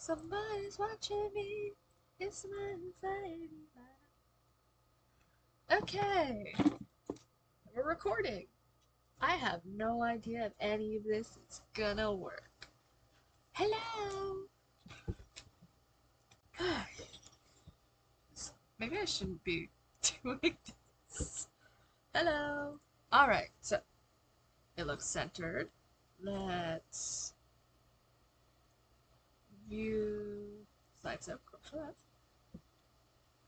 Somebody's watching me. It's my anxiety. Okay, we're recording. I have no idea if any of this is gonna work. Hello! Maybe I shouldn't be doing this. Hello! Alright, so it looks centered. Let's view slideshow. Go for that.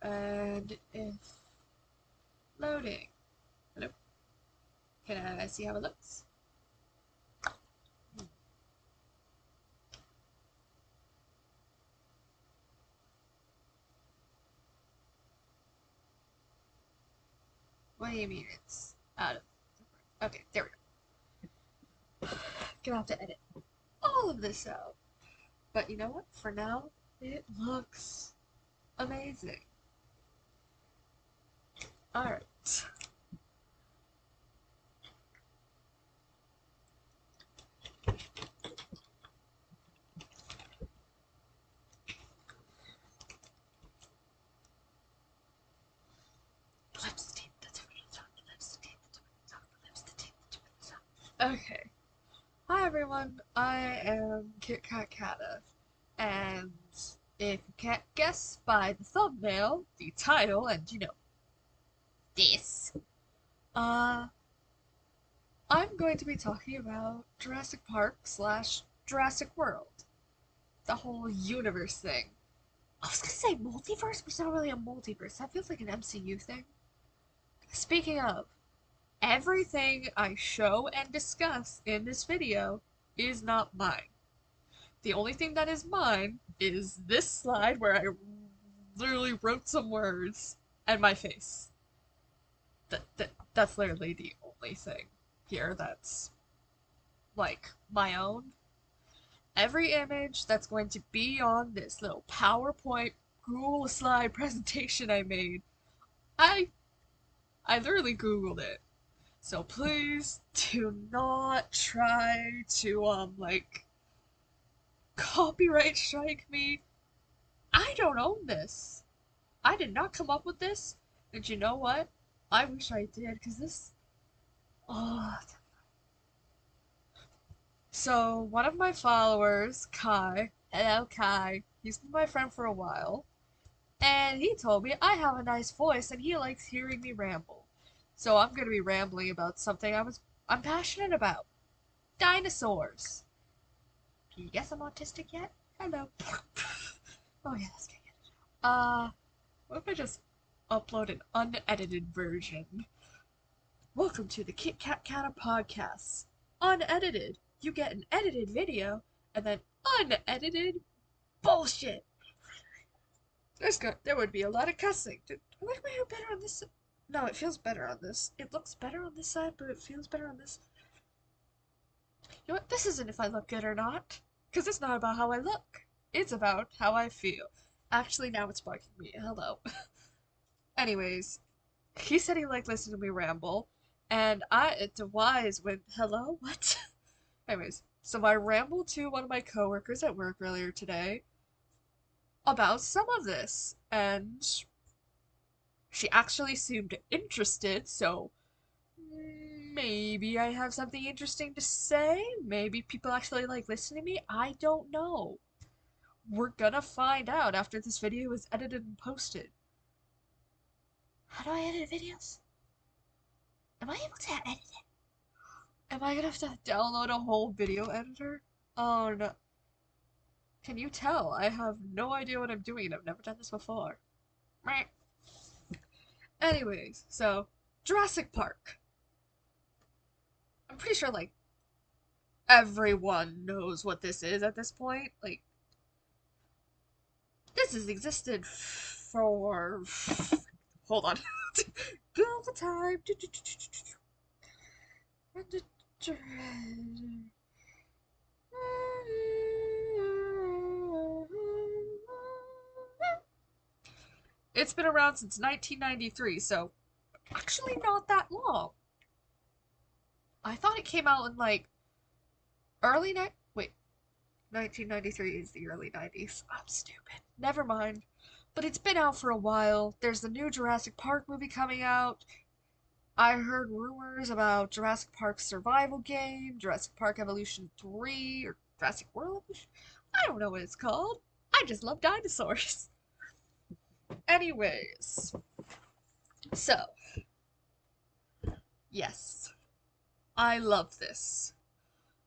And if loading. Hello? Can I see how it looks? What do you mean it's out of... Okay, there we go. Gonna have to edit all of this out. But you know what? For now, it looks amazing. Alright. Okay. Hi everyone, I am Kit-Kat-Kata, and if you can't guess by the thumbnail, the title, and this, I'm going to be talking about Jurassic Park slash Jurassic World. The whole universe thing. I was gonna say multiverse, but it's not really a multiverse. That feels like an MCU thing. Speaking of, everything I show and discuss in this video is not mine. The only thing that is mine is this slide where I literally wrote some words and my face. That's literally the only thing here that's like my own. Every image that's going to be on this little PowerPoint Google slide presentation I made, I literally Googled it. So please do not try to like copyright strike me. I don't own this. I did not come up with this. And you know what? I wish I did, because this... Oh. So, one of my followers, Kai, hello Kai, he's been my friend for a while, and he told me I have a nice voice and he likes hearing me ramble. So I'm gonna be rambling about something I'm passionate about. Dinosaurs. Can you guess I'm autistic yet? Hello. Oh yeah, that's getting it. What if I just upload an unedited version? Welcome to the Kit-Kat-Kata podcast. Unedited. You get an edited video, and then unedited bullshit. There would be a lot of cussing. Do I like my hair better on this? No, it feels better on this. It looks better on this side, but it feels better on this. You know what? This isn't if I look good or not. Because it's not about how I look. It's about how I feel. Actually, now it's bugging me. Hello. Anyways, he said he liked listening to me ramble, and to Wise went, hello? What? Anyways, so I rambled to one of my coworkers at work earlier today about some of this, and she actually seemed interested, so maybe I have something interesting to say? Maybe people actually like listening to me? I don't know. We're gonna find out after this video is edited and posted. How do I edit videos? Am I able to edit it? Am I gonna have to download a whole video editor? Oh no. Can you tell? I have no idea what I'm doing. I've never done this before. Anyways, so Jurassic Park. I'm pretty sure like everyone knows what this is at this point. Like, this has existed for... Hold on. Build the time. It's been around since 1993, so actually not that long. I thought it came out in like wait. 1993 is the early 90s. I'm stupid. Never mind. But it's been out for a while. There's the new Jurassic Park movie coming out. I heard rumors about Jurassic Park's survival game, Jurassic Park Evolution 3, or Jurassic World Evolution. I don't know what it's called. I just love dinosaurs. Anyways, so, yes, I love this.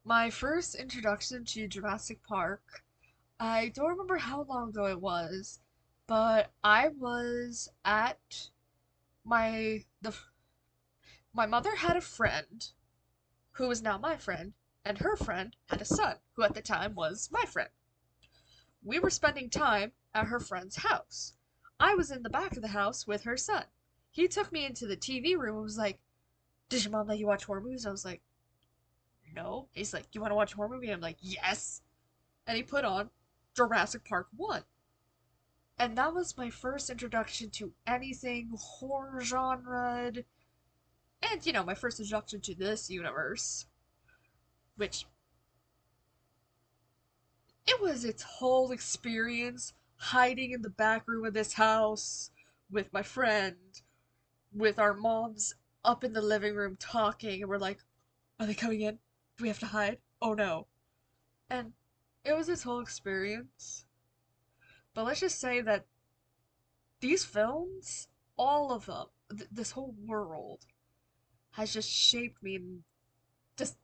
My first introduction to Jurassic Park, I don't remember how long ago it was, but I was at my the my mother had a friend who is now my friend, and her friend had a son who at the time was my friend. We were spending time at her friend's house. I was in the back of the house with her son. He took me into the TV room and was like, "Does your mom let you watch horror movies?" I was like, "No." He's like, "You want to watch a horror movie?" I'm like, "Yes." And he put on Jurassic Park 1. And that was my first introduction to anything horror genre. And, my first introduction to this universe. Which, it was its whole experience hiding in the back room of this house with my friend, with our moms up in the living room talking, and we're like, are they coming in? Do we have to hide? Oh no. And it was this whole experience. But let's just say that these films, all of them, this whole world, has just shaped me in just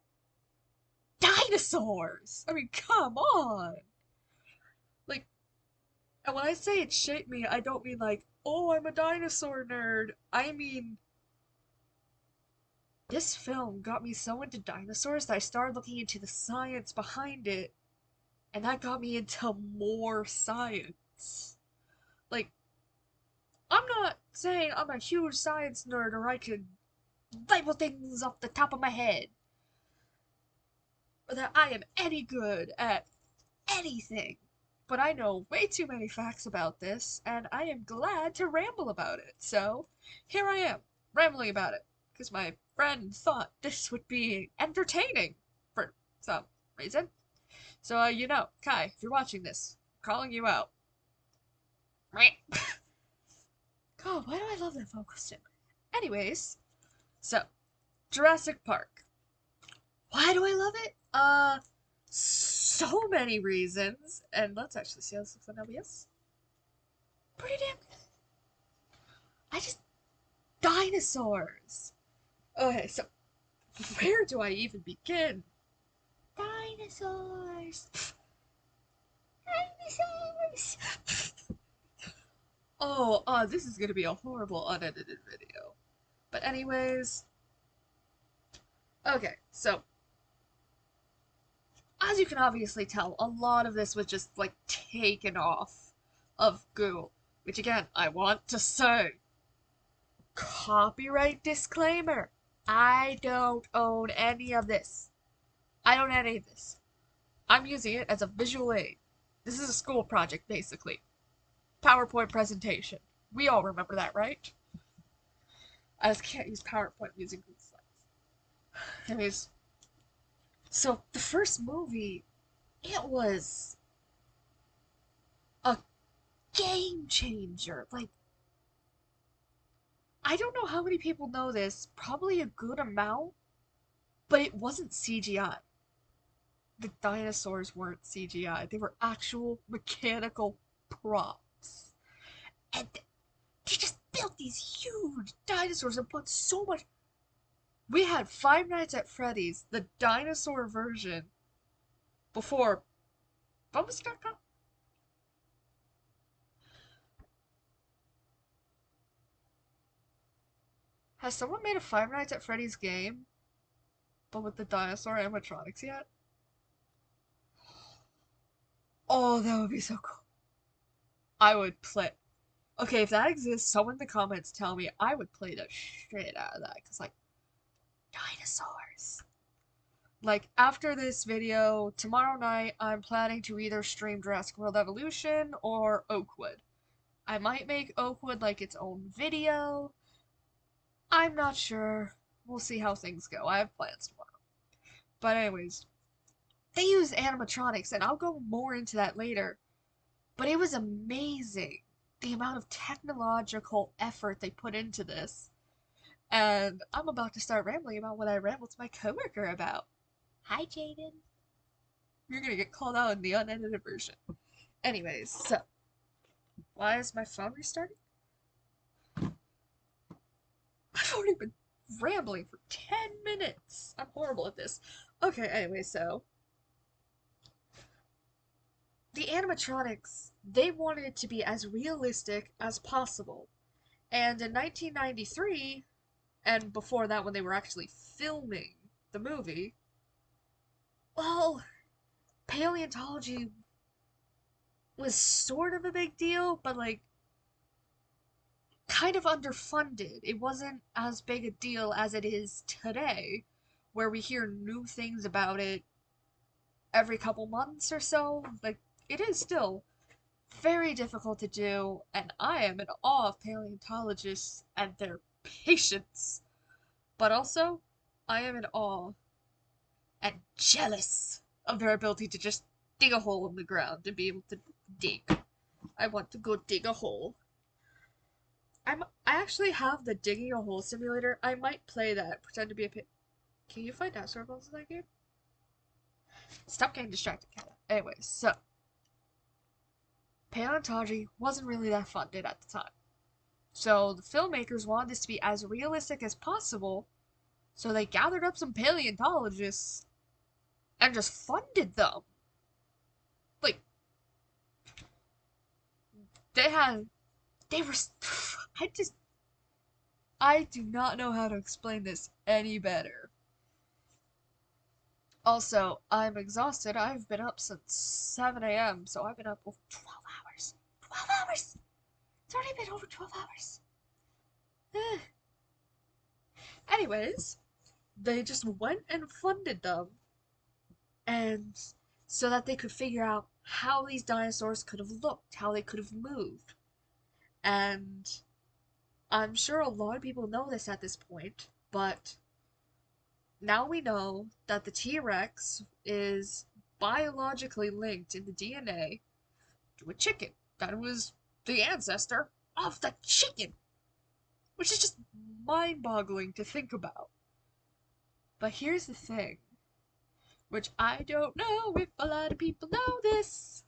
dinosaurs. I mean, come on. Like, and when I say it shaped me, I don't mean like, oh, I'm a dinosaur nerd. I mean, this film got me so into dinosaurs that I started looking into the science behind it, and that got me into more science. Like, I'm not saying I'm a huge science nerd or I could label things off the top of my head, or that I am any good at anything. But I know way too many facts about this, and I am glad to ramble about it. So, here I am, rambling about it, because my friend thought this would be entertaining for some reason. So, Kai, if you're watching this, I'm calling you out. God, why do I love that vocal stim? Anyways, so, Jurassic Park. Why do I love it? So many reasons. And let's actually see how this looks on LBS. Pretty damn good. I just. Dinosaurs! Okay, so. Where do I even begin? Dinosaurs! Dinosaurs! This is gonna be a horrible unedited video. But, anyways. Okay, so. As you can obviously tell, a lot of this was just, like, taken off of Google. Which, again, I want to say, copyright disclaimer. I don't own any of this. I don't own any of this. I'm using it as a visual aid. This is a school project, basically. PowerPoint presentation. We all remember that, right? I just can't use PowerPoint using Google Slides. Anyways, so the first movie, it was a game changer. Like, I don't know how many people know this, probably a good amount, but it wasn't CGI. The dinosaurs weren't CGI. They were actual mechanical props. And they just built these huge dinosaurs and put so much. We had Five Nights at Freddy's, the dinosaur version, before Bumblebee.com. Has someone made a Five Nights at Freddy's game, but with the dinosaur animatronics yet? Oh, that would be so cool. I would play. Okay, if that exists, someone in the comments tell me. I would play the shit out of that, because, like, dinosaurs. Like, after this video, tomorrow night, I'm planning to either stream Jurassic World Evolution or Oakwood. I might make Oakwood, like, its own video. I'm not sure. We'll see how things go. I have plans tomorrow. But anyways, they use animatronics, and I'll go more into that later, but it was amazing the amount of technological effort they put into this. And I'm about to start rambling about what I rambled to my coworker about. Hi, Jaden. You're gonna get called out in the unedited version. Anyways, so why is my phone restarting? I've already been rambling for 10 minutes. I'm horrible at this. Okay, anyway, so the animatronics, they wanted it to be as realistic as possible. And in 1993, and before that when they were actually filming the movie, well, paleontology was sort of a big deal, but like kind of underfunded. It wasn't as big a deal as it is today, where we hear new things about it every couple months or so. Like, it is still very difficult to do, and I am in awe of paleontologists and their patience. But also, I am in awe and jealous of their ability to just dig a hole in the ground and be able to dig. I want to go dig a hole. I actually have the digging a hole simulator. I might play that. Pretend to be a pit. Can you find dinosaur bones in that game? Stop getting distracted, Kata. Anyways, so paleontology wasn't really that funded at the time. So the filmmakers wanted this to be as realistic as possible, so they gathered up some paleontologists and just funded them. Like, they had, they were, I do not know how to explain this any better. Also, I'm exhausted. I've been up since 7 a.m., so I've been up over 12 hours. 12 hours! It's already been over 12 hours. Anyways, they just went and funded them, and so that they could figure out how these dinosaurs could have looked, how they could have moved. And I'm sure a lot of people know this at this point, but now we know that the T-Rex is biologically linked in the DNA to a chicken. That was the ancestor of the chicken, which is just mind-boggling to think about. But here's the thing, which I don't know if a lot of people know this,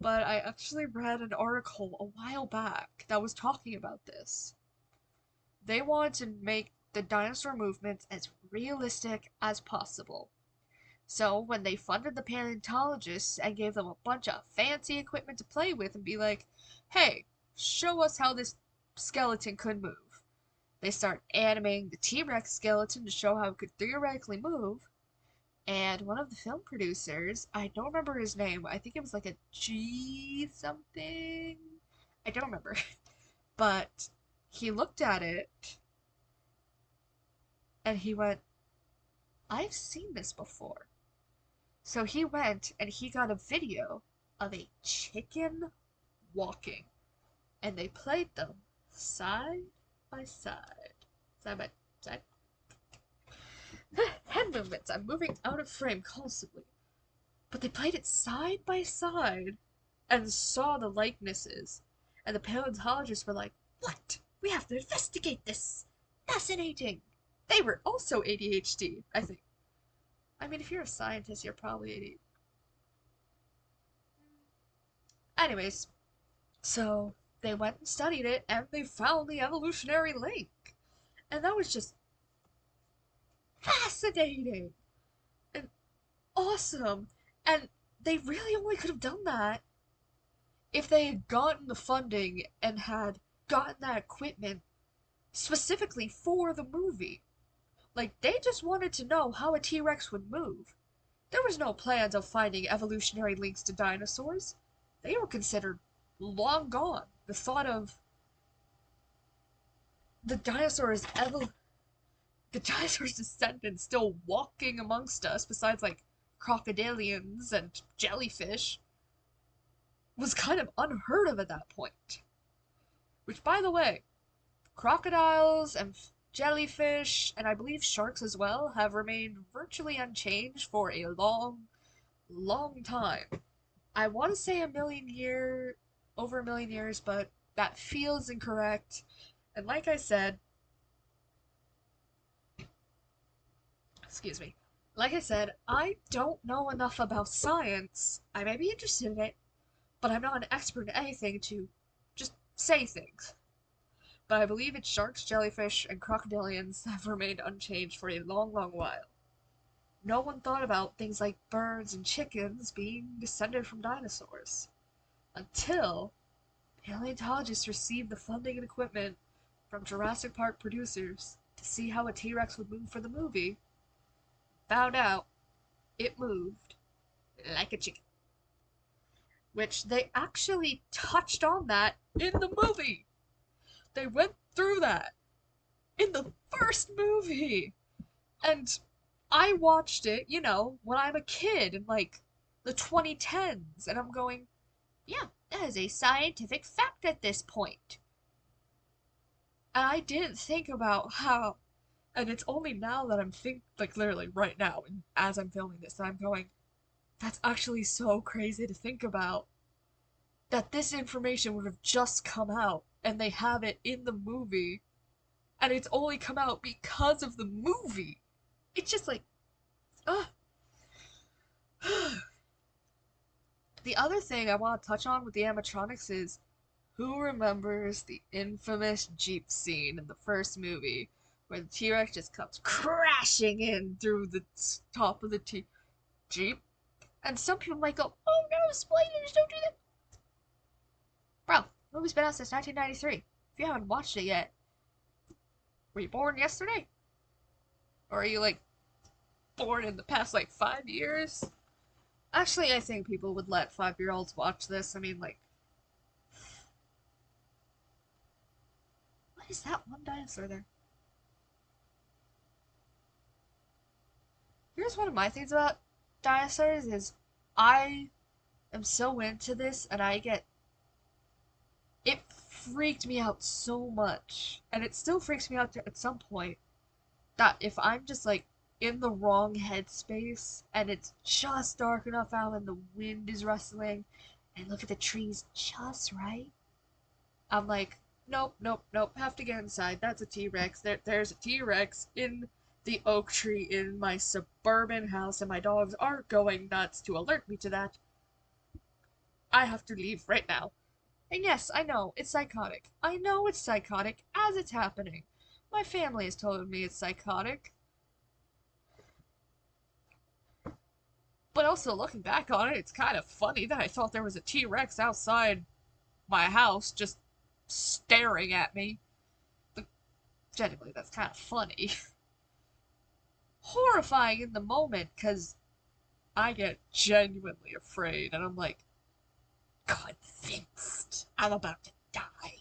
but I actually read an article a while back that was talking about this. They wanted to make the dinosaur movements as realistic as possible. So when they funded the paleontologists and gave them a bunch of fancy equipment to play with and be like, hey, show us how this skeleton could move. They start animating the T-Rex skeleton to show how it could theoretically move. And one of the film producers, I don't remember his name, I think it was like a G something. I don't remember. But he looked at it and he went, I've seen this before. So he went and he got a video of a chicken walking. And they played them side by side. Side by side. Head movements. I'm moving out of frame constantly. But they played it side by side and saw the likenesses. And the paleontologists were like, what? We have to investigate this. Fascinating. They were also ADHD, I think. I mean, if you're a scientist, you're probably ADHD. Anyways, so they went and studied it and they found the evolutionary link. And that was just fascinating and awesome. And they really only could have done that if they had gotten the funding and had gotten that equipment specifically for the movie. Like, they just wanted to know how a T-Rex would move. There was no plans of finding evolutionary links to dinosaurs. They were considered long gone. The thought of the dinosaurs the dinosaurs' descendants still walking amongst us, besides like crocodilians and jellyfish, was kind of unheard of at that point. Which, by the way, crocodiles and jellyfish, and I believe sharks as well, have remained virtually unchanged for a long, long time. I want to say over a million years, but that feels incorrect. And like I said, excuse me, like I said, I don't know enough about science. I may be interested in it, but I'm not an expert in anything to just say things. But I believe it's sharks, jellyfish, and crocodilians have remained unchanged for a long, long while. No one thought about things like birds and chickens being descended from dinosaurs until paleontologists received the funding and equipment from Jurassic Park producers to see how a T-Rex would move for the movie. Found out it moved like a chicken. Which they actually touched on that in the movie. They went through that in the first movie. And I watched it, when I'm a kid in like the 2010s, and I'm going, yeah, that is a scientific fact at this point. And I didn't think about how, and it's only now that like literally right now, and as I'm filming this, that I'm going, that's actually so crazy to think about. That this information would have just come out, and they have it in the movie, and it's only come out because of the movie. It's just like, ugh. The other thing I want to touch on with the animatronics is, who remembers the infamous Jeep scene in the first movie where the T-Rex just comes crashing in through the top of the Jeep? And some people might go, oh no, spoilers, don't do that. Bro, the movie's been out since 1993. If you haven't watched it yet, were you born yesterday? Or are you, like, born in the past, like, 5 years? Actually, I think people would let 5-year-olds watch this. I mean, like, what is that one dinosaur there? Here's one of my things about dinosaurs is I am so into this and it freaked me out so much. And it still freaks me out at some point that if I'm just like in the wrong headspace and it's just dark enough out and the wind is rustling and look at the trees just right, I'm like, nope, nope, nope, have to get inside. That's a T-Rex. There's a T-Rex in the oak tree in my suburban house, and my dogs are going nuts to alert me to that. I have to leave right now. And yes, I know, it's psychotic. I know it's psychotic as it's happening. My family has told me it's psychotic. But also, looking back on it, it's kind of funny that I thought there was a T-Rex outside my house just staring at me. But genuinely, that's kind of funny. Horrifying in the moment, because I get genuinely afraid, and I'm like, convinced I'm about to die.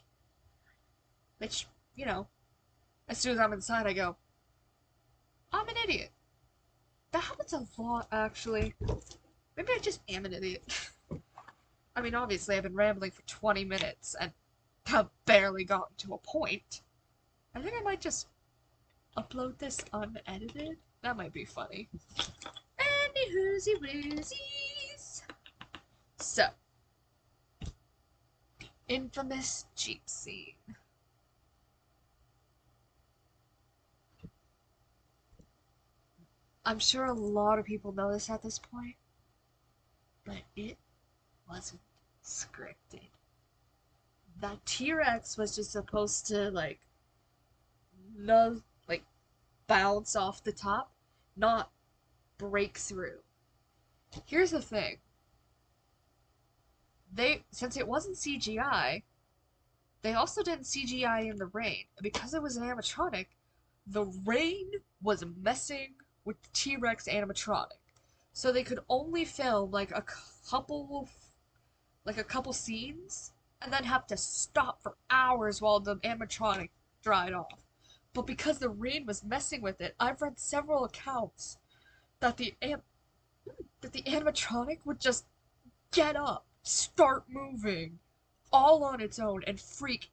Which, as soon as I'm inside, I go, I'm an idiot. That happens a lot, actually. Maybe I just am an idiot. I mean, obviously, I've been rambling for 20 minutes and have barely gotten to a point. I think I might just upload this unedited. That might be funny. Any whoozy woozies. So, infamous Jeep scene. I'm sure a lot of people know this at this point, but it wasn't scripted. That T-Rex was just supposed to, like, no, like, bounce off the top, not break through. Here's the thing. Since it wasn't CGI, they also didn't CGI in the rain. And because it was an animatronic, the rain was messing with the T-Rex animatronic. So they could only film like a couple scenes and then have to stop for hours while the animatronic dried off. But because the rain was messing with it, I've read several accounts that the animatronic would just get up, start moving, all on its own, and freak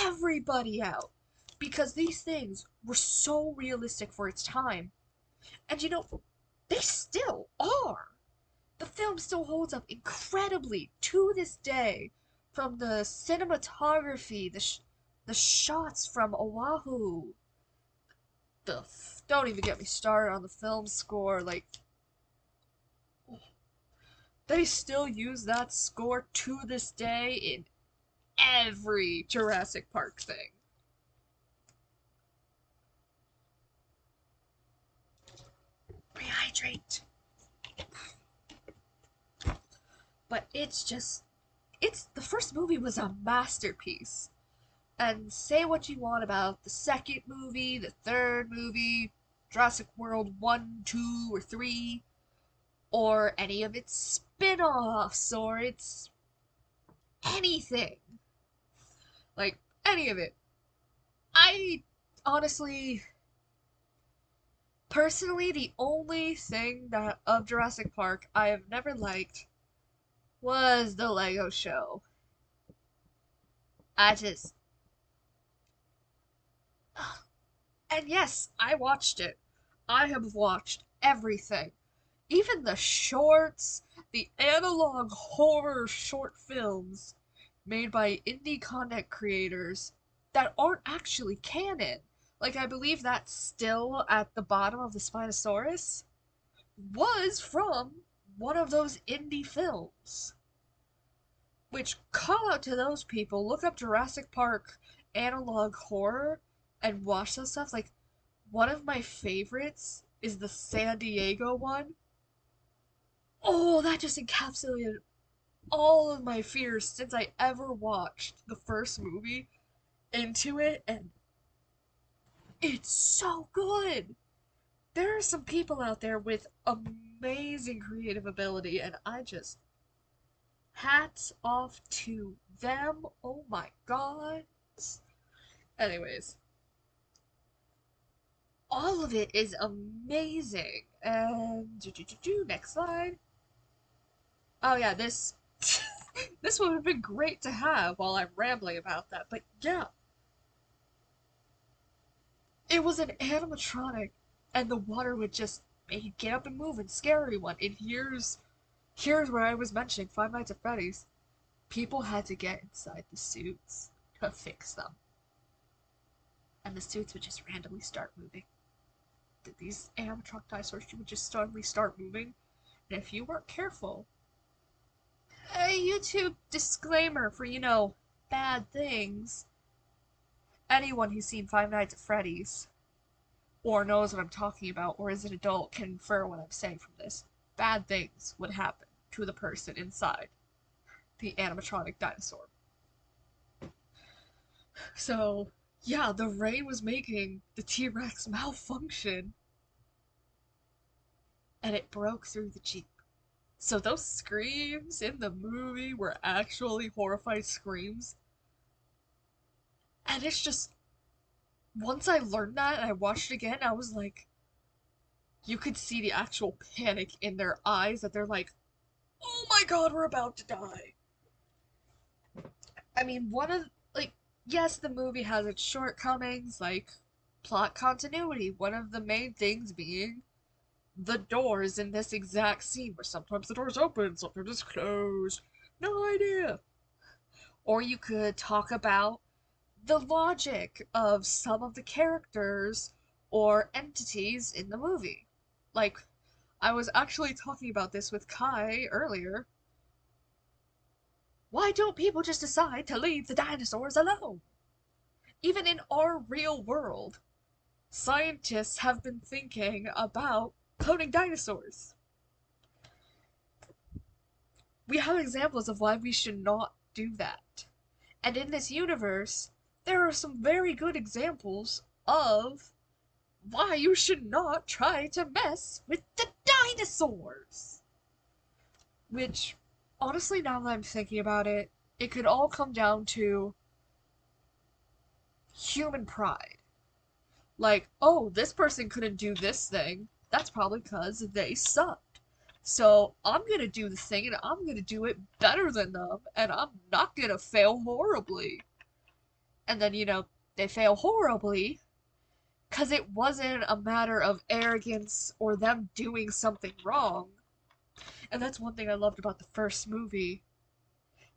everybody out. Because these things were so realistic for its time. And they still are. The film still holds up incredibly to this day. From the cinematography, the shots from Oahu, don't even get me started on the film score. Like, they still use that score to this day in every Jurassic Park thing. Rehydrate. But it's the first movie was a masterpiece. And say what you want about the second movie, the third movie, Jurassic World 1, 2, or 3, or any of its spin offs, or its anything. Like, any of it. I honestly, personally, the only thing that of Jurassic Park I have never liked was the Lego show. I just. And yes, I watched it. I have watched everything. Even the shorts, the analog horror short films made by indie content creators that aren't actually canon. Like, I believe that still at the bottom of the Spinosaurus was from one of those indie films. Which, call out to those people, look up Jurassic Park analog horror and watch those stuff. Like, one of my favorites is the San Diego one. Oh, that just encapsulated all of my fears since I ever watched the first movie into it, and it's so good. There are some people out there with amazing creative ability, and I just hats off to them. Oh my god. Anyways, all of it is amazing. And next slide. Oh yeah, this this would have been great to have while I'm rambling about that. But yeah, it was an animatronic, and the water would just make you get up and move and scare everyone. And here's where I was mentioning Five Nights at Freddy's. People had to get inside the suits to fix them, and the suits would just randomly start moving. These animatronic dinosaurs would just suddenly start moving, and if you weren't careful, a YouTube disclaimer for, bad things. Anyone who's seen Five Nights at Freddy's, or knows what I'm talking about, or is an adult, can infer what I'm saying from this. Bad things would happen to the person inside the animatronic dinosaur. So, yeah, the rain was making the T-Rex malfunction, and it broke through the Jeep. So those screams in the movie were actually horrified screams. And it's just, once I learned that and I watched it again, I was like, you could see the actual panic in their eyes that they're like, oh my god, we're about to die. I mean, yes, the movie has its shortcomings, like plot continuity. One of the main things being the doors in this exact scene, where sometimes the door's open, sometimes it's closed. No idea. Or you could talk about the logic of some of the characters or entities in the movie. Like, I was actually talking about this with Kai earlier. Why don't people just decide to leave the dinosaurs alone? Even in our real world, scientists have been thinking about cloning dinosaurs. We have examples of why we should not do that. And in this universe, there are some very good examples of why you should not try to mess with the dinosaurs. Which, honestly, now that I'm thinking about it, it could all come down to human pride. Like, oh, this person couldn't do this thing. That's probably because they sucked. So I'm gonna do the thing and I'm gonna do it better than them, and I'm not gonna fail horribly. And then, they fail horribly because it wasn't a matter of arrogance or them doing something wrong. And that's one thing I loved about the first movie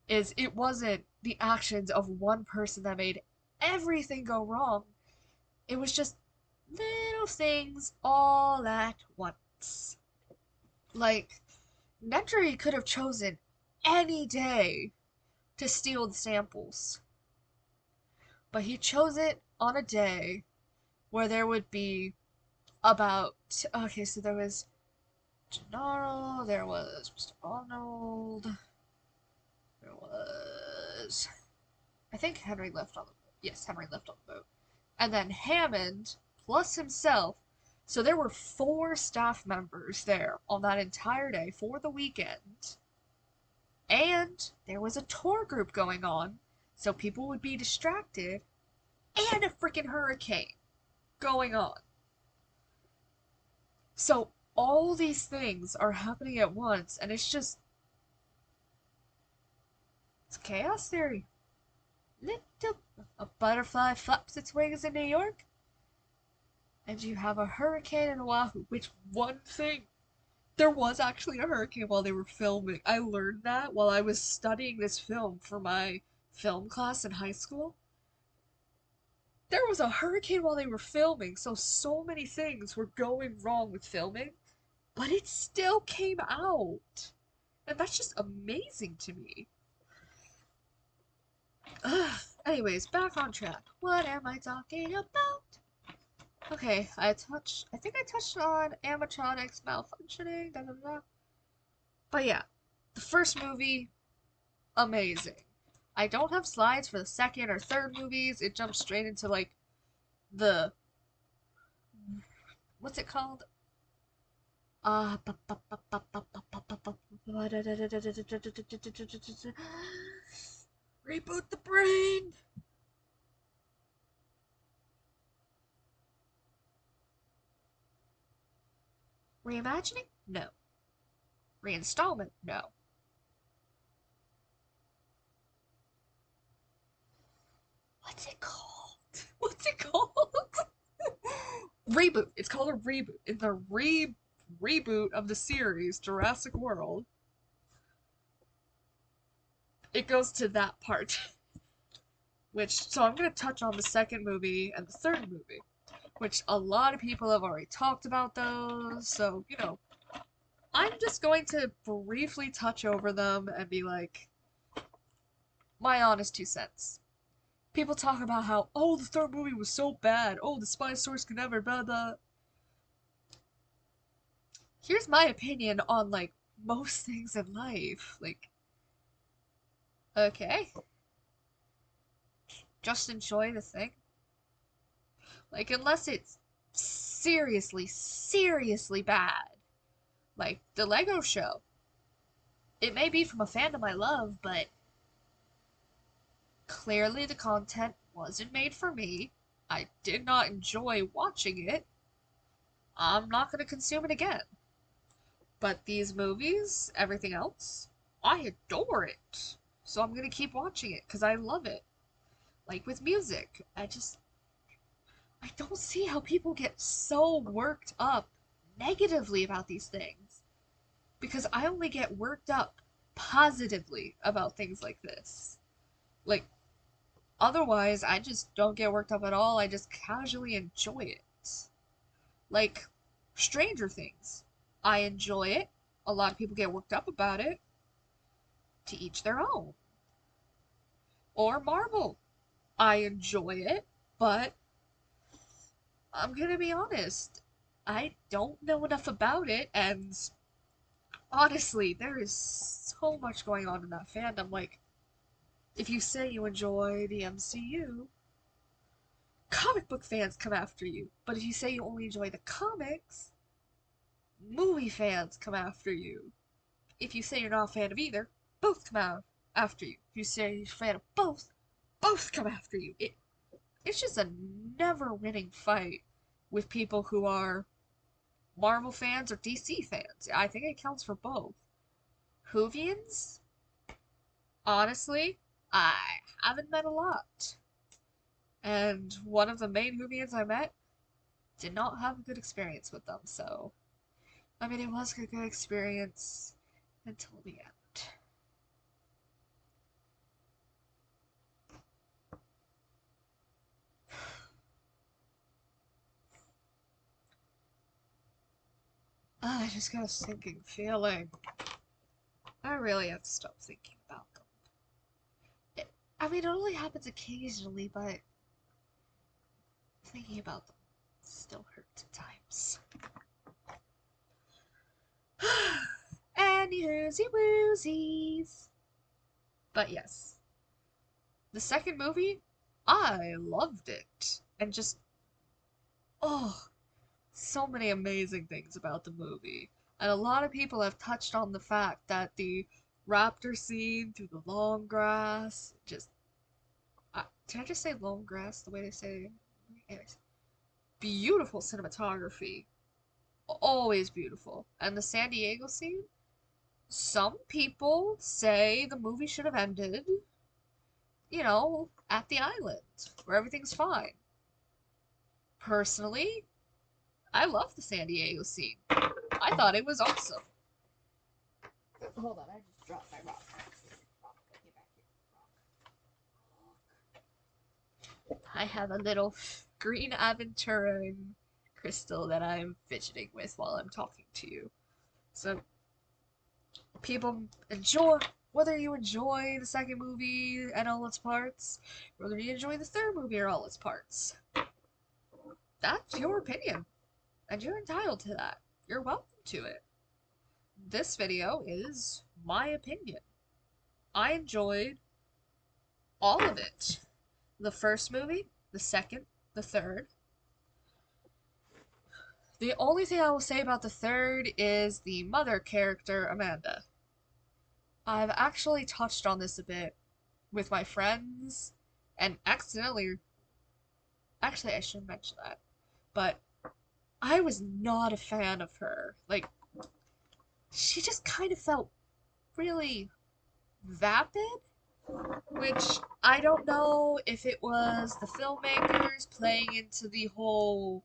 is it wasn't the actions of one person that made everything go wrong. It was just little things all at once. Like, Nedry could have chosen any day to steal the samples, but he chose it on a day where there would be about, okay, so there was Gennaro, there was Mr. Arnold, there was, I think Henry left on the boat. Yes, Henry left on the boat. And then Hammond plus himself. So there were 4 staff members there on that entire day for the weekend. And there was a tour group going on, so people would be distracted, and a freaking hurricane going on. So all these things are happening at once, and it's chaos theory. Little a butterfly flaps its wings in New York, and you have a hurricane in Oahu. Which one thing? There was actually a hurricane while they were filming. I learned that while I was studying this film for my film class in high school. There was a hurricane while they were filming, so many things were going wrong with filming, but it still came out. And that's just amazing to me. Ugh. Anyways, back on track. What am I talking about? Okay, I think I touched on animatronics malfunctioning, da da da. But yeah, the first movie, amazing. I don't have slides for the second or third movies. It jumps straight into like the what's it called? Reboot the brain. Reimagining? No. Reinstallment? No. What's it called? What's it called? Reboot. It's called a reboot. In the reboot of the series Jurassic World, it goes to that part. So I'm gonna touch on the second movie and the third movie, which a lot of people have already talked about those. So I'm just going to briefly touch over them and be like, my honest 2 cents. People talk about how, oh, the third movie was so bad. Oh, the spy source could never, blah, blah. Here's my opinion on, like, most things in life. Like, okay. Just enjoy the thing. Like, unless it's seriously, seriously bad. Like, the Lego show. It may be from a fandom I love, but clearly the content wasn't made for me. I did not enjoy watching it. I'm not going to consume it again. But these movies, everything else, I adore it. So I'm going to keep watching it because I love it. Like with music, I don't see how people get so worked up negatively about these things. Because I only get worked up positively about things like this. Like, otherwise, I just don't get worked up at all. I just casually enjoy it. Like, Stranger Things. I enjoy it. A lot of people get worked up about it. To each their own. Or Marvel. I enjoy it, but I'm gonna be honest. I don't know enough about it, and honestly, there is so much going on in that fandom. Like, if you say you enjoy the MCU, comic book fans come after you. But if you say you only enjoy the comics, movie fans come after you. If you say you're not a fan of either, both come out after you. If you say you're a fan of both come after you. It's just a never-winning fight with people who are Marvel fans or DC fans. I think it counts for both. Whovians? Honestly, I haven't met a lot. And one of the main Whovians I met did not have a good experience with them, so I mean, it was a good experience until the end. I just got a sinking feeling. I really have to stop thinking about them. I mean, it only happens occasionally, but thinking about them still hurts at times. Anywhoosy woozies. But yes, the second movie, I loved it. And just, oh, so many amazing things about the movie. And a lot of people have touched on the fact that the raptor scene through the long grass, just, did I just say long grass the way they say? Anyways, beautiful cinematography. Always beautiful. And the San Diego scene, some people say the movie should have ended, at the island, where everything's fine. Personally, I love the San Diego scene. I thought it was awesome. Hold on, I just dropped my rock. I have a little green aventurine crystal that I'm fidgeting with while I'm talking to you. So, people enjoy, whether you enjoy the second movie and all its parts, whether you enjoy the third movie or all its parts, that's your opinion, and you're entitled to that. You're welcome to it. This video is my opinion. I enjoyed all of it. The first movie, the second, the third. The only thing I will say about the third is the mother character, Amanda. I've actually touched on this a bit with my friends, and accidentally, actually I shouldn't mention that, but I was not a fan of her. Like, she just kind of felt really vapid, which I don't know if it was the filmmakers playing into the whole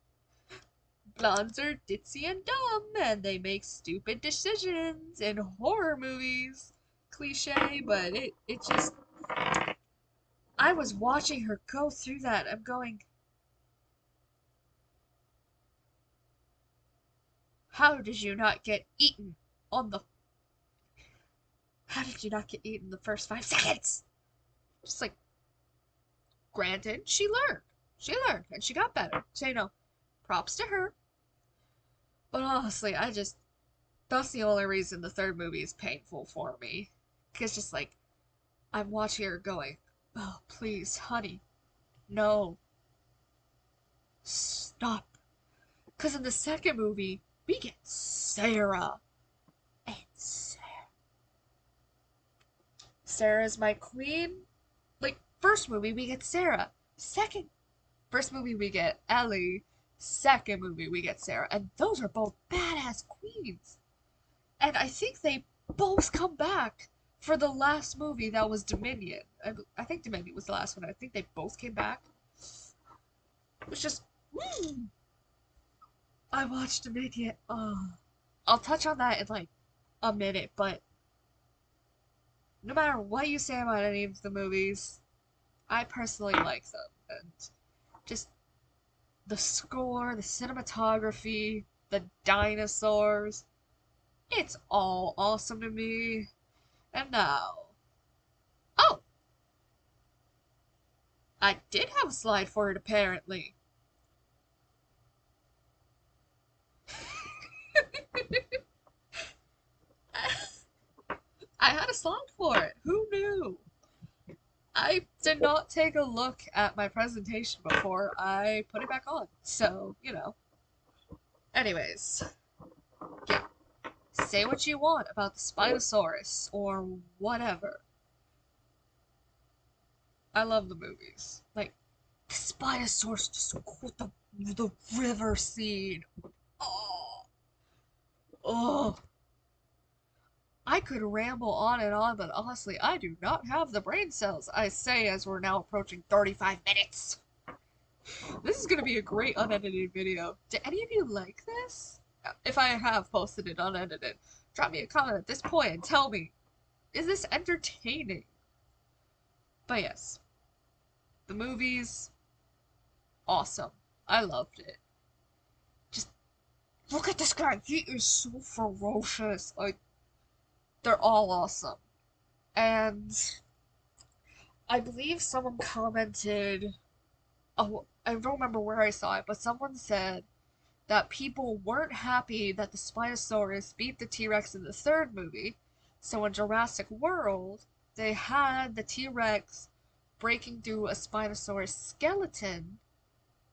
blondes are ditzy and dumb and they make stupid decisions in horror movies cliche, but it just, I was watching her go through that. I'm going, how did you not get eaten on the, how did you not get eaten the first 5 seconds? Just like, granted, she learned. She learned and she got better. So, props to her. But honestly, that's the only reason the third movie is painful for me. Because just like, I'm watching her going, oh, please, honey, no. Stop. Because in the second movie, we get Sarah. And Sarah's my queen. Like, first movie, we get Sarah. First movie, we get Ellie. Second movie, we get Sarah. And those are both badass queens. And I think they both come back for the last movie that was Dominion. I think Dominion was the last one. I think they both came back. It was just, I watched Dominion. I'll touch on that in like a minute, but no matter what you say about any of the movies, I personally like them. And just the score, the cinematography, the dinosaurs, it's all awesome to me. And now, oh, I did have a slide for it apparently. I had a slide for it. Who knew? I did not take a look at my presentation before I put it back on. So, Anyways, yeah. Say what you want about the Spinosaurus or whatever. I love the movies. Like, the Spinosaurus just with the river scene. Oh. Oh. I could ramble on and on, but honestly, I do not have the brain cells, I say as we're now approaching 35 minutes. This is gonna be a great unedited video. Do any of you like this? if I have posted it unedited, drop me a comment at this point and tell me, is this entertaining? But yes, the movie's awesome. I loved it. Just look at this guy. He is so ferocious. Like, they're all awesome. And I believe someone commented, oh, I don't remember where I saw it, but someone said that people weren't happy that the Spinosaurus beat the T-Rex in the third movie, so in Jurassic World, they had the T-Rex breaking through a Spinosaurus skeleton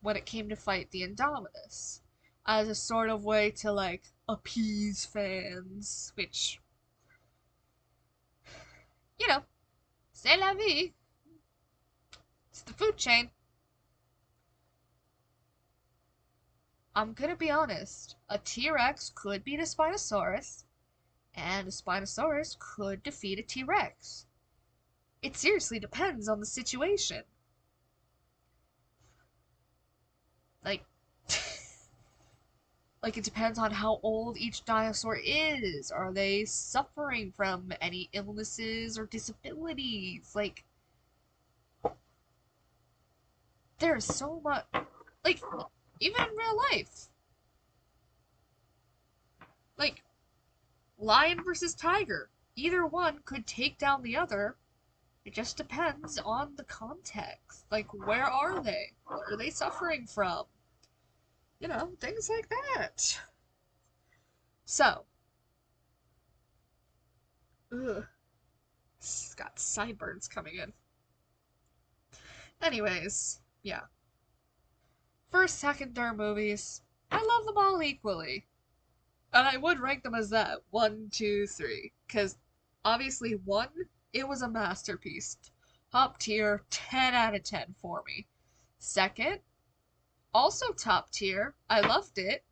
when it came to fight the Indominus, as a sort of way to, like, appease fans, which, you know, c'est la vie. It's the food chain. I'm gonna be honest, a T-Rex could beat a Spinosaurus, and a Spinosaurus could defeat a T-Rex. It seriously depends on the situation. Like, like it depends on how old each dinosaur is. Are they suffering from any illnesses or disabilities? Like, there's so much, like, even in real life. Like, lion versus tiger. Either one could take down the other. It just depends on the context. Like, where are they? What are they suffering from? You know, things like that. So, ugh, got sideburns coming in. Anyways, yeah. First, second, third movies, I love them all equally. And I would rank them as that. 1, 2, 3. Because, obviously, 1, it was a masterpiece. Top tier, 10 out of 10 for me. Second, also top tier. I loved it.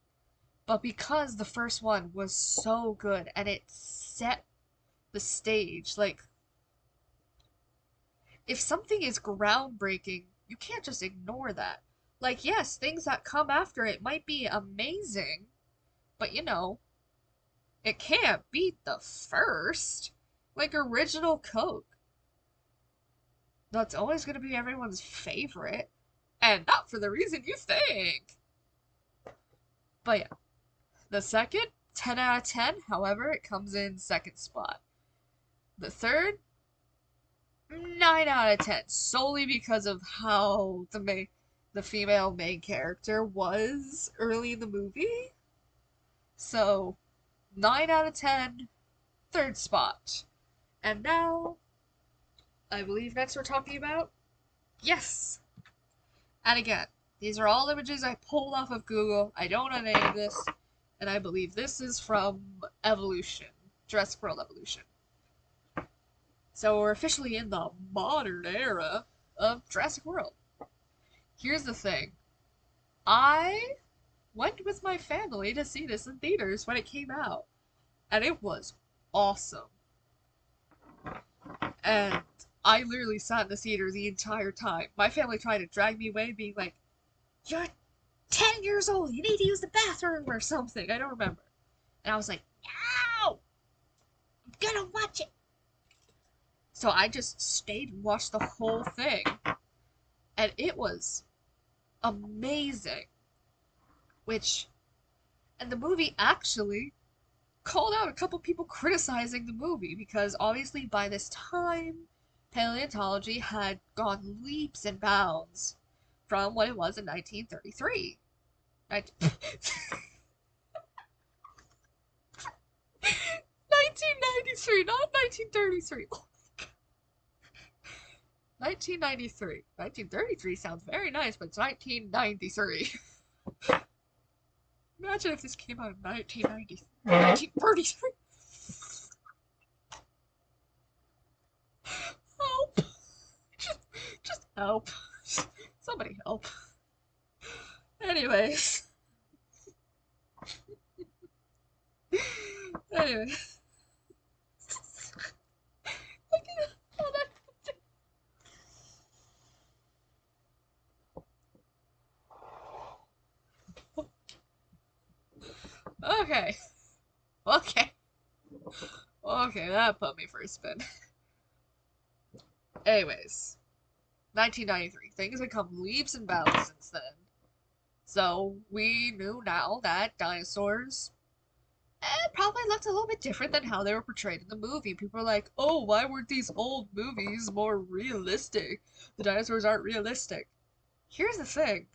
But because the first one was so good and it set the stage, like, if something is groundbreaking, you can't just ignore that. Like, yes, things that come after it might be amazing, but you know, it can't beat the first. Like, original Coke. That's always going to be everyone's favorite. And not for the reason you think. But yeah, the second, 10 out of 10, however, it comes in second spot. The third, 9 out of 10, solely because of how the female main character was early in the movie. So, 9 out of 10, third spot. And now, I believe next we're talking about, yes! And again, these are all images I pulled off of Google. I don't know any of this. And I believe this is from Evolution. Jurassic World Evolution. So we're officially in the modern era of Jurassic World. Here's the thing. I went with my family to see this in theaters when it came out. And it was awesome. And I literally sat in the theater the entire time. My family tried to drag me away, being like, "You're 10 years old, you need to use the bathroom or something." I don't remember. And I was like, "No! I'm gonna watch it." So I just stayed and watched the whole thing. And it was amazing. And the movie actually called out a couple people criticizing the movie because obviously by this time, paleontology had gone leaps and bounds from what it was in 1933. 1993, not 1933. 1993. 1933 sounds very nice, but it's 1993. Imagine if this came out in 1933. Help. Just help. Somebody help. Anyways. Anyway. Okay. Okay. Okay, that put me for a spin. Anyways, 1993. Things have come leaps and bounds since then. So we knew now that dinosaurs probably looked a little bit different than how they were portrayed in the movie. People were like, oh, why weren't these old movies more realistic? The dinosaurs aren't realistic. Here's the thing.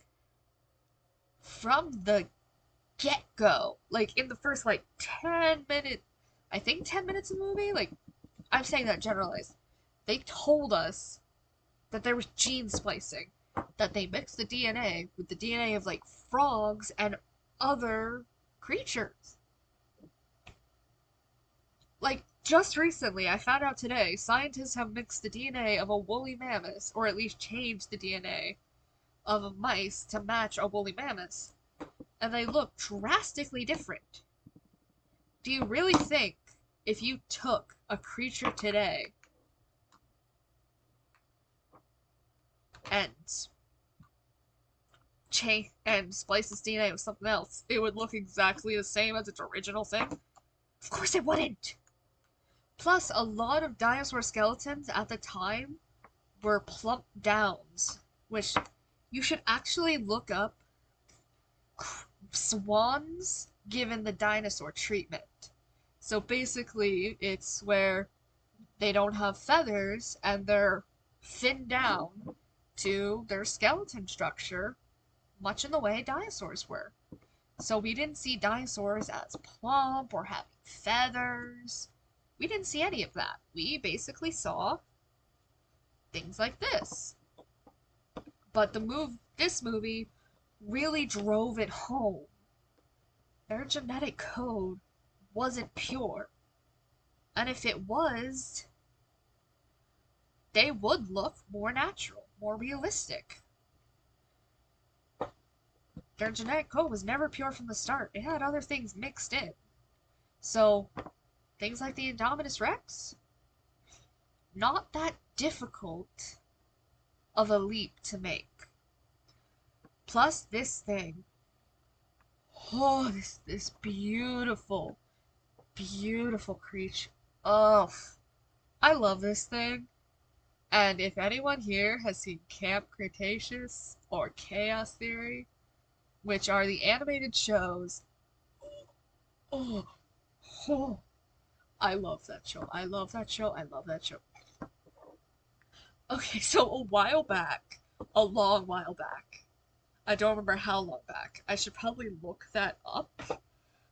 From the get-go, like in the first like 10 minutes, I think 10 minutes of the movie, like I'm saying that generalized, they told us that there was gene splicing, that they mixed the DNA with the DNA of like frogs and other creatures. Like just recently, I found out today, scientists have mixed the DNA of a woolly mammoth, or at least changed the DNA of mice to match a woolly mammoth, and they look drastically different. Do you really think if you took a creature today and splice its DNA with something else, it would look exactly the same as its original thing? Of course it wouldn't! Plus, a lot of dinosaur skeletons at the time were plump downs, which you should actually look up swans given the dinosaur treatment. So basically, it's where they don't have feathers and they're thinned down to their skeleton structure, much in the way dinosaurs were. So we didn't see dinosaurs as plump or having feathers. We didn't see any of that. We basically saw things like this. But this movie really drove it home. Their genetic code wasn't pure. And if it was, they would look more natural, more realistic. Their genetic code was never pure from the start. It had other things mixed in. So, things like the Indominus Rex, not that difficult of a leap to make. Plus, this thing. Oh, this beautiful, beautiful creature. Oh, I love this thing. And if anyone here has seen Camp Cretaceous or Chaos Theory, which are the animated shows, oh, oh, I love that show. I love that show. I love that show. Okay, so a while back, a long while back, I don't remember how long back, I should probably look that up,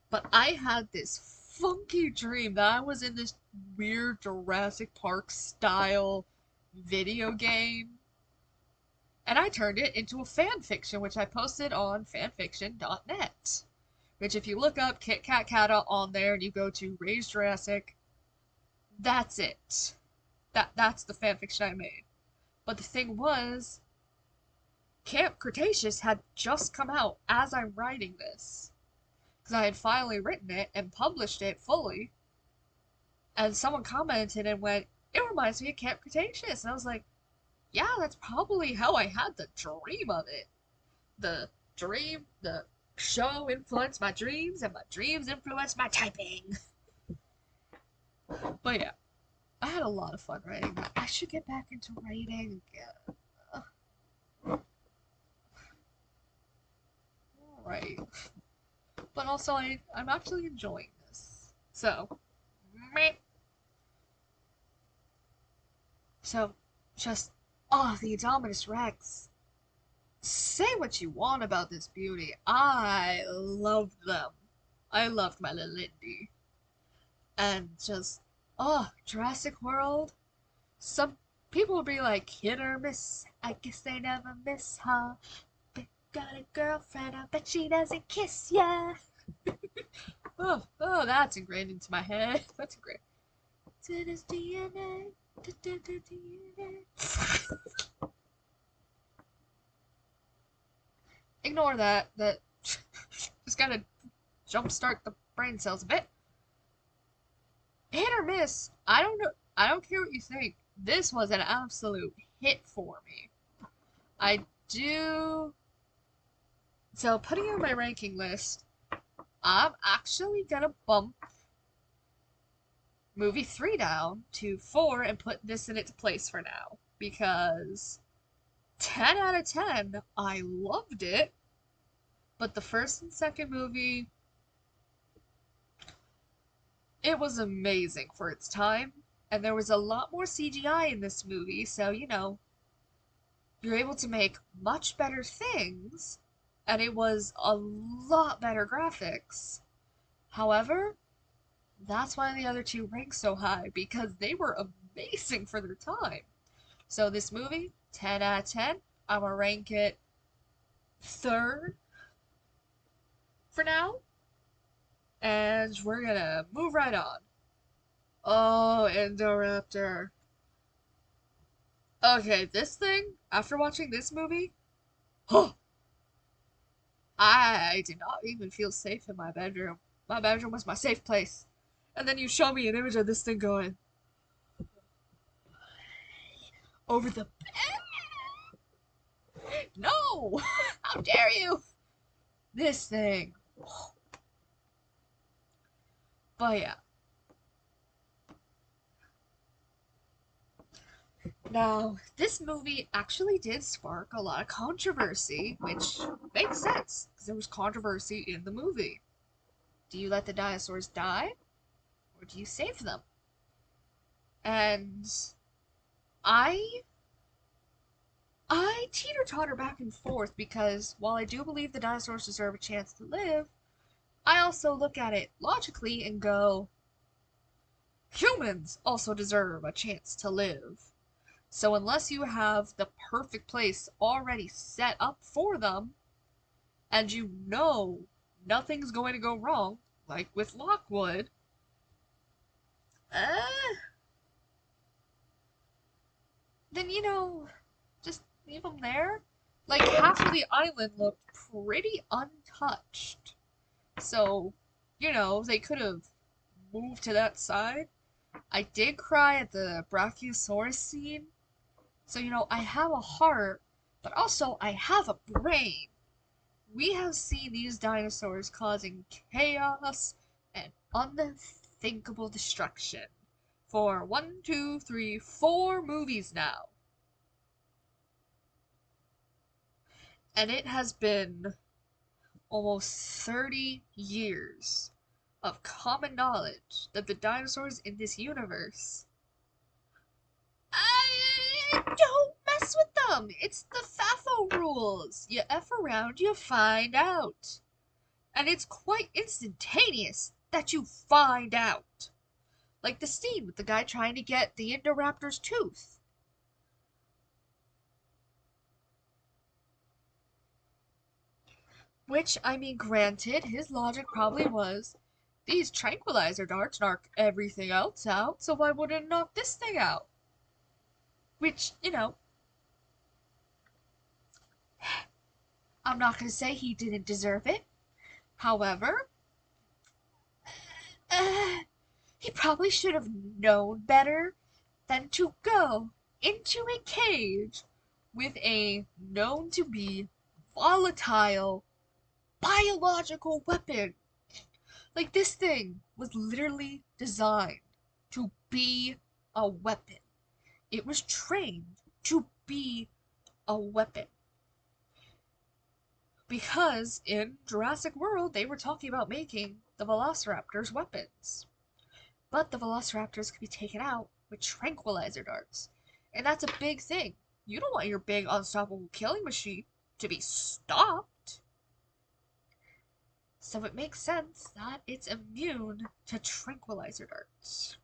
but I had this funky dream that I was in this weird Jurassic Park style video game, and I turned it into a fan fiction, which I posted on fanfiction.net. Which, if you look up Kit-Kat-Kata on there and you go to Raise Jurassic, that's it. That's the fanfiction I made. But the thing was, Camp Cretaceous had just come out as I'm writing this. Because I had finally written it and published it fully. And someone commented and went, it reminds me of Camp Cretaceous. And I was like, yeah, that's probably how I had the dream of it. The show influenced my dreams, and my dreams influenced my typing. But yeah, I had a lot of fun writing that. I should get back into writing again. Alright. But also, I'm actually enjoying this. So, meh. So, just, oh, the Indominus Rex. Say what you want about this beauty. I loved them. I loved my little Lindy. And just, oh, Jurassic World. Some people will be like, hit or miss. I guess they never miss, huh? But got a girlfriend, I bet she doesn't kiss ya. Oh, that's ingrained into my head. That's great. It is DNA. Ignore that. That just gotta jumpstart the brain cells a bit. Hit or miss. I don't know. I don't care what you think. This was an absolute hit for me. I do. So putting on my ranking list, I'm actually gonna bump movie 3 down to 4 and put this in its place for now. Because 10 out of 10, I loved it. But the first and second movie, it was amazing for its time. And there was a lot more CGI in this movie, so you're able to make much better things. And it was a lot better graphics. However, that's why the other two rank so high, because they were amazing for their time. So this movie, 10 out of 10, I'm gonna rank it third for now, and we're gonna move right on. Oh, Indoraptor. Okay, this thing, after watching this movie, huh, I did not even feel safe in my bedroom. My bedroom was my safe place. And then you show me an image of this thing going over the bed. No! How dare you! This thing. But yeah. Now, this movie actually did spark a lot of controversy, which makes sense, because there was controversy in the movie. Do you let the dinosaurs die, or do you save them? And I I teeter-totter back and forth because while I do believe the dinosaurs deserve a chance to live, I also look at it logically and go, humans also deserve a chance to live. So unless you have the perfect place already set up for them, and you know nothing's going to go wrong, like with Lockwood, uh, then just leave them there. Like half of the island looked pretty untouched. So, they could have moved to that side. I did cry at the Brachiosaurus scene. So, I have a heart, but also I have a brain. We have seen these dinosaurs causing chaos and unthinkable destruction for 4 movies now. And it has been almost 30 years of common knowledge that the dinosaurs in this universe, don't mess with them. It's the FAFO rules. You F around, you find out. And it's quite instantaneous that you find out. Like the scene with the guy trying to get the Indoraptor's tooth. Which, I mean, granted, his logic probably was, these tranquilizer darts knock everything else out, so why wouldn't it knock this thing out? Which, I'm not gonna say he didn't deserve it. However, uh, he probably should have known better than to go into a cage with a known to be volatile biological weapon. Like, this thing was literally designed to be a weapon. It was trained to be a weapon. Because in Jurassic World, they were talking about making the Velociraptors weapons. But the Velociraptors could be taken out with tranquilizer darts. And that's a big thing. You don't want your big unstoppable killing machine to be stopped. So it makes sense that it's immune to tranquilizer darts.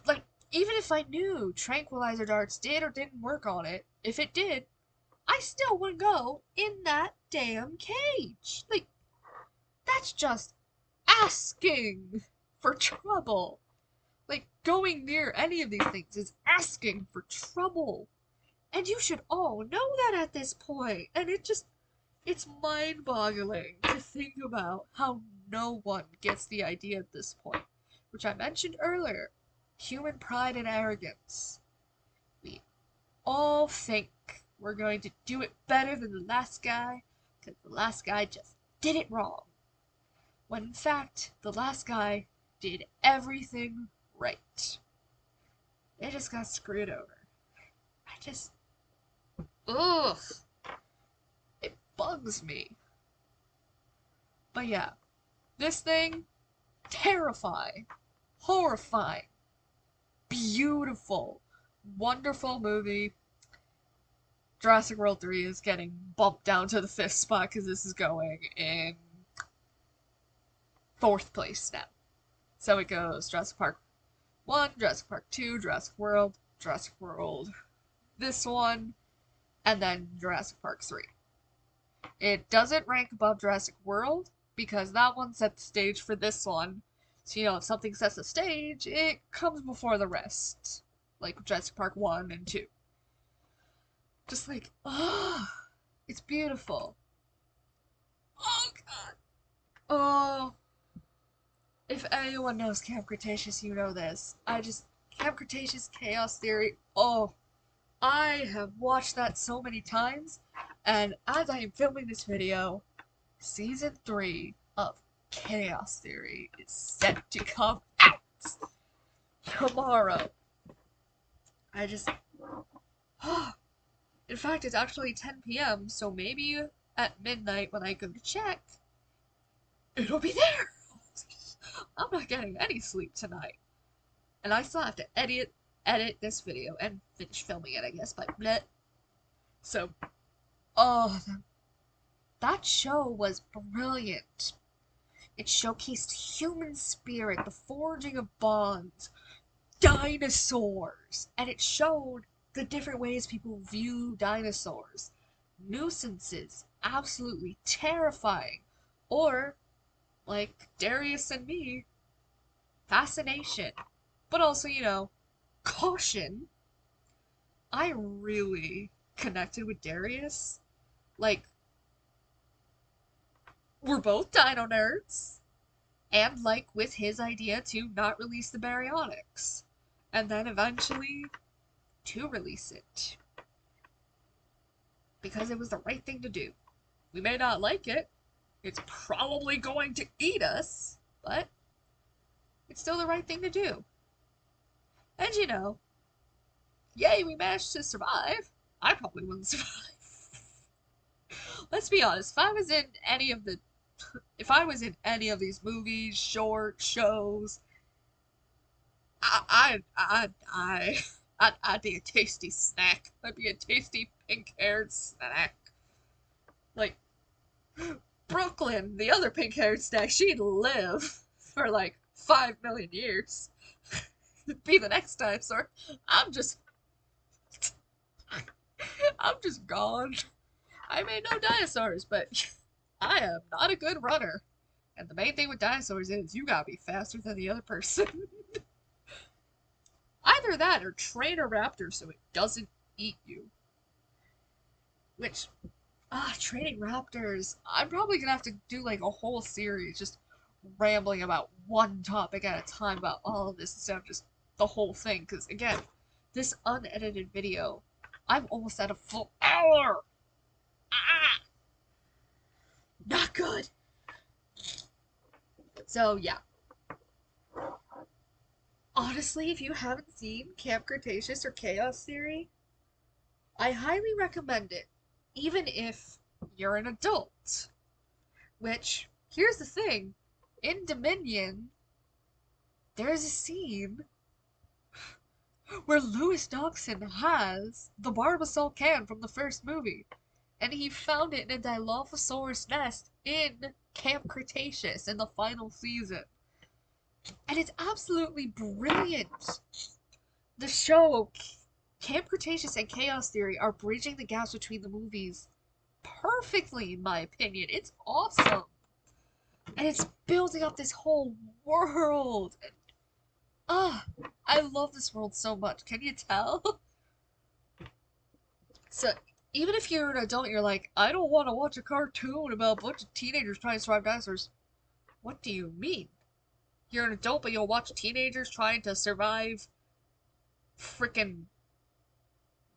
Like, even if I knew tranquilizer darts did or didn't work on it, if it did, I still wouldn't go in that damn cage. Like, that's just asking for trouble. Like, going near any of these things is asking for trouble. And you should all know that at this point. And it's mind boggling to think about how no one gets the idea at this point. Which I mentioned earlier, human pride and arrogance. We all think we're going to do it better than the last guy, because the last guy just did it wrong. When in fact, the last guy did everything right. They just got screwed over. I just... Ugh! It bugs me. But yeah, this thing, terrifying, horrifying, beautiful, wonderful movie. Jurassic World 3 is getting bumped down to the 5th spot because this is going in 4th place now. So it goes Jurassic Park 1, Jurassic Park 2, Jurassic World, this one, and then Jurassic Park 3. It doesn't rank above Jurassic World because that one set the stage for this one. So, you know, if something sets the stage, it comes before the rest. Like Jurassic Park 1 and 2. Just like, it's beautiful. Oh, God. Oh. If anyone knows Camp Cretaceous, you know this. Camp Cretaceous Chaos Theory, oh. I have watched that so many times, and as I am filming this video, Season 3 of Chaos Theory is set to come out tomorrow. In fact, it's actually 10 p.m., so maybe at midnight when I go to check, it'll be there. I'm not getting any sleep tonight. And I still have to edit this video and finish filming it, I guess, by bleh. So, that show was brilliant. It showcased human spirit, the forging of bonds, dinosaurs, and it showed the different ways people view dinosaurs. Nuisances, absolutely terrifying, or, like Darius and me, fascination, but also, you know, caution. I really connected with Darius. Like, we're both dino nerds, and like with his idea to not release the baryonyx, and then eventually to release it. Because it was the right thing to do. We may not like it, it's probably going to eat us, but it's still the right thing to do. And you know, yay, we managed to survive. I probably wouldn't survive. Let's be honest, if I was in any of these movies, short shows, I'd be a tasty snack. I'd be a tasty pink-haired snack. Like, Brooklyn, the other pink-haired snack, she'd live for like 5 million years. Be the next dinosaur. I'm just gone. I may know dinosaurs, but I am not a good runner. And the main thing with dinosaurs is you gotta be faster than the other person. Either that or train a raptor so it doesn't eat you. Which, training raptors, I'm probably gonna have to do like a whole series just rambling about one topic at a time about all of this instead of just the whole thing. Because again, this unedited video, I'm almost at a full hour. Not good. So yeah. Honestly, if you haven't seen Camp Cretaceous or Chaos Theory, I highly recommend it, even if you're an adult. Which, here's the thing, in Dominion, there's a scene where Louis Dawson has the Barbasol can from the first movie, and he found it in a Dilophosaurus nest in Camp Cretaceous in the final season. And it's absolutely brilliant. The show, Camp Cretaceous and Chaos Theory, are bridging the gaps between the movies perfectly, in my opinion. It's awesome. And it's building up this whole world. I love this world so much. Can you tell? So, even if you're an adult, you're like, I don't want to watch a cartoon about a bunch of teenagers trying to survive dinosaurs. What do you mean? You're an adult, but you'll watch teenagers trying to survive frickin'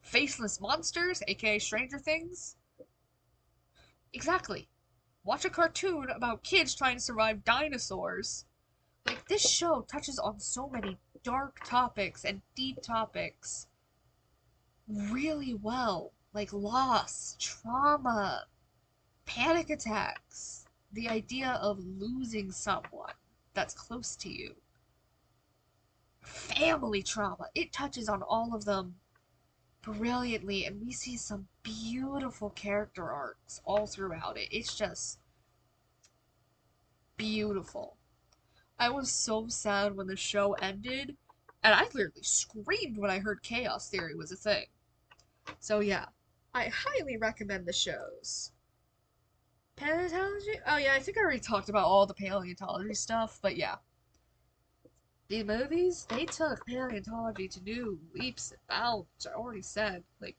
faceless monsters, aka Stranger Things? Exactly. watch a cartoon about kids trying to survive dinosaurs. Like, this show touches on so many dark topics and deep topics really well. Like loss, trauma, panic attacks, the idea of losing someone that's close to you, family trauma. It touches on all of them brilliantly, and we see some beautiful character arcs all throughout it. It's just beautiful. I was so sad when the show ended, and I literally screamed when I heard Chaos Theory was a thing. So yeah, I highly recommend the shows. Paleontology? Oh yeah, I think I already talked about all the paleontology stuff, but yeah. The movies, they took paleontology to new leaps and bounds, I already said. Like,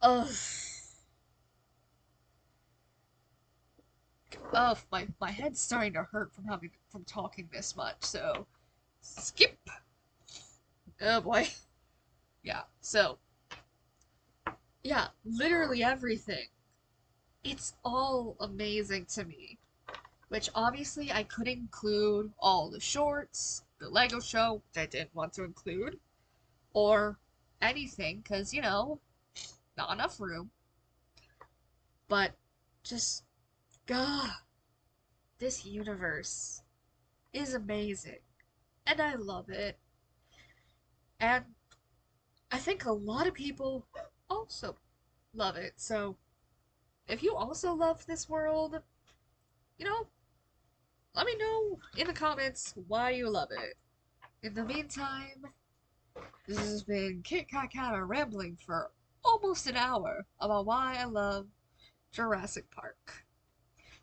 ugh. Ugh, my head's starting to hurt from talking this much, so skip. Oh boy. Yeah, so yeah, literally everything. It's all amazing to me. Which obviously I could include all the shorts, the Lego show, which I didn't want to include, or anything, because, you know, not enough room. But just, God, this universe is amazing. And I love it. And I think a lot of people also love it. So, if you also love this world, you know, let me know in the comments why you love it. In the meantime, this has been Kit-Kat-Kata rambling for almost an hour about why I love Jurassic Park.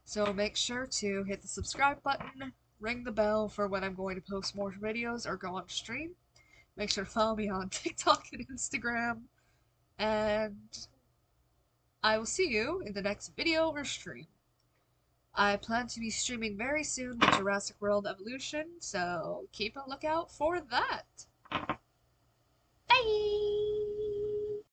So make sure to hit the subscribe button, ring the bell for when I'm going to post more videos or go on stream. Make sure to follow me on TikTok and Instagram. And I will see you in the next video or stream. I plan to be streaming very soon with Jurassic World Evolution, so keep a lookout for that. Bye!